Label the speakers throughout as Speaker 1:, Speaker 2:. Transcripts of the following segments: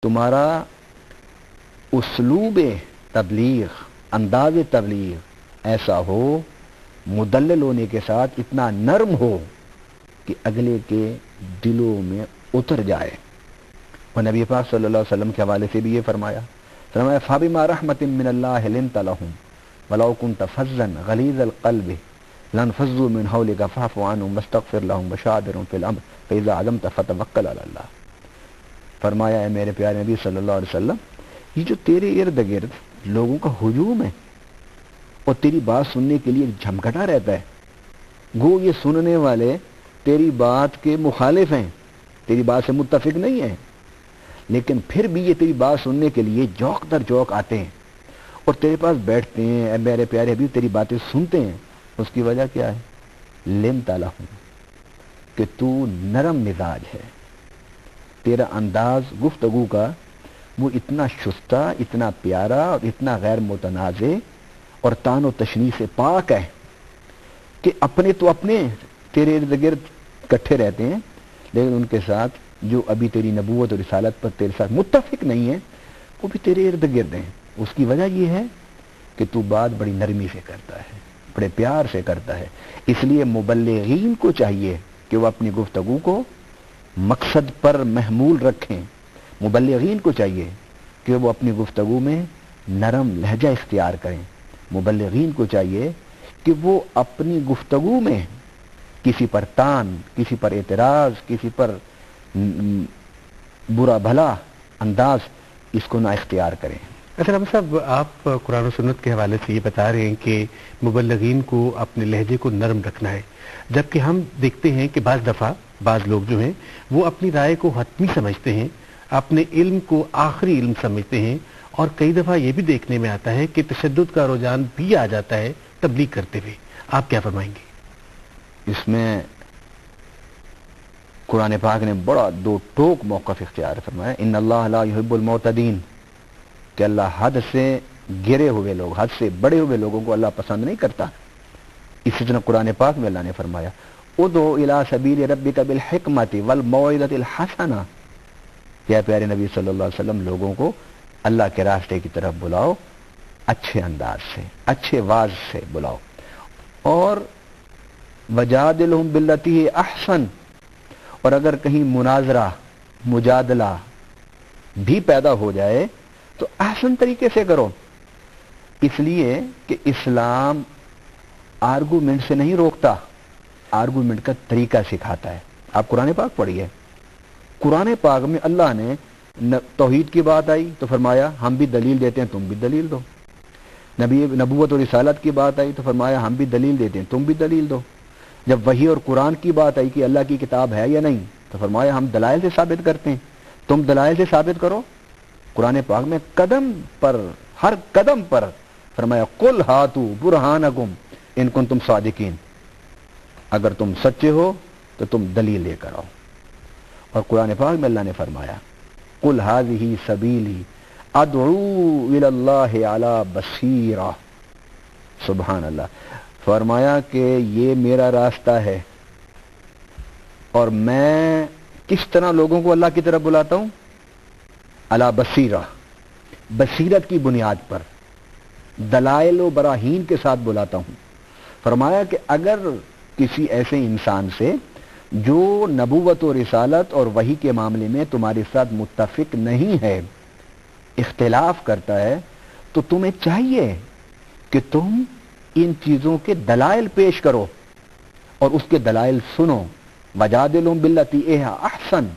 Speaker 1: तुम्हारा उसलूब तबलीग, अंदाज तबलीग ऐसा हो, मुदल्लल होने के साथ इतना नर्म हो कि अगले के दिलों में उतर जाए। और नबी पाक सल्लल्लाहु अलैहि वसल्लम के हवाले से भी ये फरमाया फ़बिमा रहमतिन मिनल्लाहि लिंता लहुम वलौ कुन्त फज़्ज़न गलीज़ल क़ल्बि लनफ़ज़्ज़ू मिन हौलिका फ़अफ़ु अन्हुम वस्तग़फ़िर लहुम वशाविरहुम फ़िल अम्र फ़इज़ा अज़मत फ़तवक्कल अलल्लाह। फरमाया है मेरे प्यारे नबी सल्लल्लाहु अलैहि वसल्लम, ये जो तेरे इर्द गिर्द लोगों का हुजूम है और तेरी बात सुनने के लिए झमघटा रहता है, गो ये सुनने वाले तेरी बात के मुखालिफ हैं, तेरी बात से मुत्तफिक नहीं है, लेकिन फिर भी ये तेरी बात सुनने के लिए जौक दर जौक आते हैं और तेरे पास बैठते हैं, मेरे प्यारे अभी तेरी बातें सुनते हैं। उसकी वजह क्या है? लिम ताला हूं कि तू नरम मिजाज है, तेरा अंदाज गुफ्तगू का वो इतना शुस्ता, इतना प्यारा और इतना गैर मुतनाज़े और तानो तशनी से पाक है कि अपने तो अपने तेरे इर्द गिर्द इकट्ठे रहते हैं, लेकिन उनके साथ जो अभी तेरी नबूवत और रिसालत पर तेरे साथ मुत्तफिक नहीं है वो भी तेरे इर्द गिर्द हैं। उसकी वजह यह है कि तू बात बड़ी नरमी से करता है, बड़े प्यार से करता है। इसलिए मुबल्लिगीन को चाहिए कि वह अपनी गुफ्तगू को मकसद पर महमूल रखें। मुबल्लिगीन को चाहिए कि वो अपनी गुफ्तगू में नरम लहजा इख्तियार करें। मुबल्लिगीन को चाहिए कि वो अपनी गुफ्तगू में किसी पर तान, किसी पर एतराज, किसी पर बुरा भला अंदाज इसको ना इख्तियार करें।
Speaker 2: अच्छा रब साहब, आप कुरान और सुन्नत के हवाले से ये बता रहे हैं कि मुबल्लिगीन को अपने लहजे को नरम रखना है, जबकि हम देखते हैं कि बाज़ दफ़ा बाज़ लोग जो हैं वो अपनी राय को हतमी समझते हैं, अपने इल्म को आखिरी इल्म समझते हैं, और कई दफ़ा ये भी देखने में आता है कि तशद्दुद का रुझान भी आ जाता है तबलीग करते हुए। आप क्या फरमाएंगे?
Speaker 1: इसमें कुरान पाक ने बड़ा दो टोक मौक़िफ़ इख्तियार फरमाया, इन्नल्लाह ला युहिब्बुल मुअतदीन, कि अल्लाह हद से गिरे हुए लोग, हद से बड़े हुए लोगों को अल्लाह पसंद नहीं करता। इसी तरह कुरान पाक में अल्लाह ने फरमाया उदु इला सबील रब्बिका बिल हिकमति वल मौइज़तिल हसना, या प्यारे नबी सल्लल्लाहु अलैहि वसल्लम लोगों को अल्लाह के रास्ते की तरफ बुलाओ, अच्छे अंदाज से, अच्छे वाज से बुलाओ। और वजादिलहुम बिल्लती ही अहसन, और अगर कहीं मुनाजरा मुजादला भी पैदा हो जाए तो अहसन तरीके से करो, इसलिए कि इस्लाम आर्गूमेंट से नहीं रोकता, आर्गूमेंट का तरीका सिखाता है। आप कुरान पाक पढ़िए, कुरान पाक में अल्लाह ने तौहीद की बात आई तो फरमाया हम भी दलील देते हैं, तुम भी दलील दो। नबूवत और रिसालत की बात आई तो फरमाया हम भी दलील देते हैं, तुम भी दलील दो। जब वही और कुरान की बात आई कि अल्लाह की किताब है या नहीं तो फरमाया हम दलाइल से साबित करते हैं, तुम दलाइल से साबित करो। कुरान पाक में कदम पर, हर कदम पर फरमाया कुल हातू बुरहानकुम इन कुंतुम सादिकीन, अगर तुम सच्चे हो तो तुम दलील लेकर आओ। और कुरान पाक में अल्लाह ने फरमाया कुल हाज़िही सबीली अदऊ इलल्लाहि अला बसीरा, सुभान अल्लाह। फरमाया कि ये मेरा रास्ता है और मैं किस तरह लोगों को अल्लाह की तरफ बुलाता हूं, अला बसीरा, बसीरत की बुनियाद पर, दलाइल व बराहीन के साथ बुलाता हूं। फरमाया कि अगर किसी ऐसे इंसान से जो नबूवत और रिसालत और वही के मामले में तुम्हारे साथ मुत्तफिक नहीं है, इख्तिलाफ करता है, तो तुम्हें चाहिए कि तुम इन चीजों के दलाइल पेश करो और उसके दलाइल सुनो। वजादिलहुम बिल्लती हिय अहसन,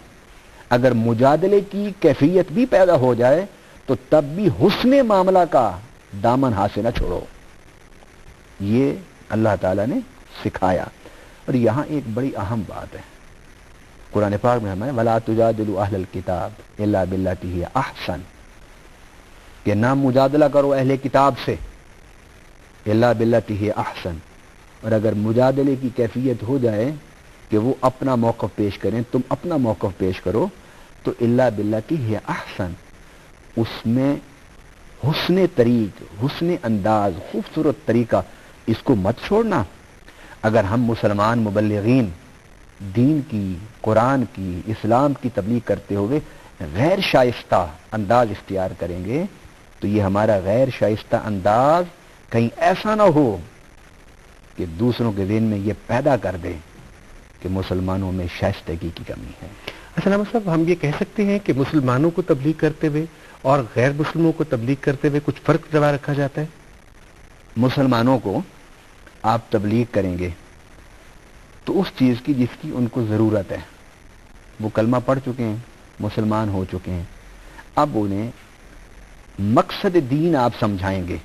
Speaker 1: अगर मुजादले की कैफियत भी पैदा हो जाए तो तब भी हुस्ने मामला का दामन हाथ से न छोड़ो। ये अल्लाह ताला ने सिखाया। और यहां एक बड़ी अहम बात है, कुरान पाक में हमें वला तुजादिलु अहलल किताब इल्ला बिल्लती हिय अहसन, कि ना मुजादला करो अहले किताब से इल्ला बिल्लती हिय अहसन। और अगर मुजादले की कैफियत हो जाए कि वो अपना मौक़िफ़ पेश करें, तुम अपना मौक़िफ़ पेश करो, तो इल्ला बिल्लती हिय अहसन, उसमें हुस्ने तरीक, हुस्ने अंदाज, खूबसूरत तरीका, इसको मत छोड़ना। अगर हम मुसलमान मुबल्लिगीन दीन की, कुरान की, इस्लाम की तबलीग करते हुए غیر شائستہ انداز اختیار کریں گے تو یہ ہمارا غیر شائستہ انداز کہیں ایسا نہ ہو کہ دوسروں کے ذہن میں یہ پیدا کر دے کہ مسلمانوں میں شائستگی کی کمی ہے۔
Speaker 2: اسلام صاحب، ہم یہ کہہ سکتے ہیں کہ مسلمانوں کو تبلیغ کرتے ہوئے اور غیر مسلموں کو تبلیغ کرتے ہوئے کچھ فرق جمع رکھا جاتا ہے؟
Speaker 1: مسلمانوں کو آپ تبلیغ کریں گے تو اس چیز کی جس کی ان کو ضرورت ہے، وہ کلمہ پڑھ چکے ہیں، مسلمان ہو چکے ہیں، اب انہیں مقصد دین آپ سمجھائیں گے،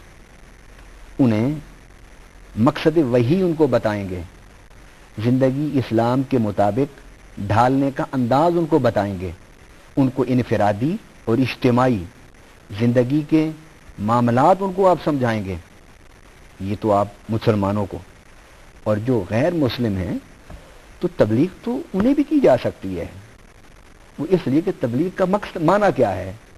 Speaker 1: انہیں مقصد وحی ان کو بتائیں گے، زندگی اسلام کے مطابق ڈھالنے کا انداز ان کو بتائیں گے، ان کو انفرادی اور اجتماعی زندگی کے معاملات ان کو آپ سمجھائیں گے۔ یہ تو آپ مسلمانوں کو، اور جو غیر مسلم ہیں تو تبلیغ تو انہیں بھی کی جا سکتی ہے، وہ اس لیے کہ تبلیغ کا مقصد معنی کیا ہے؟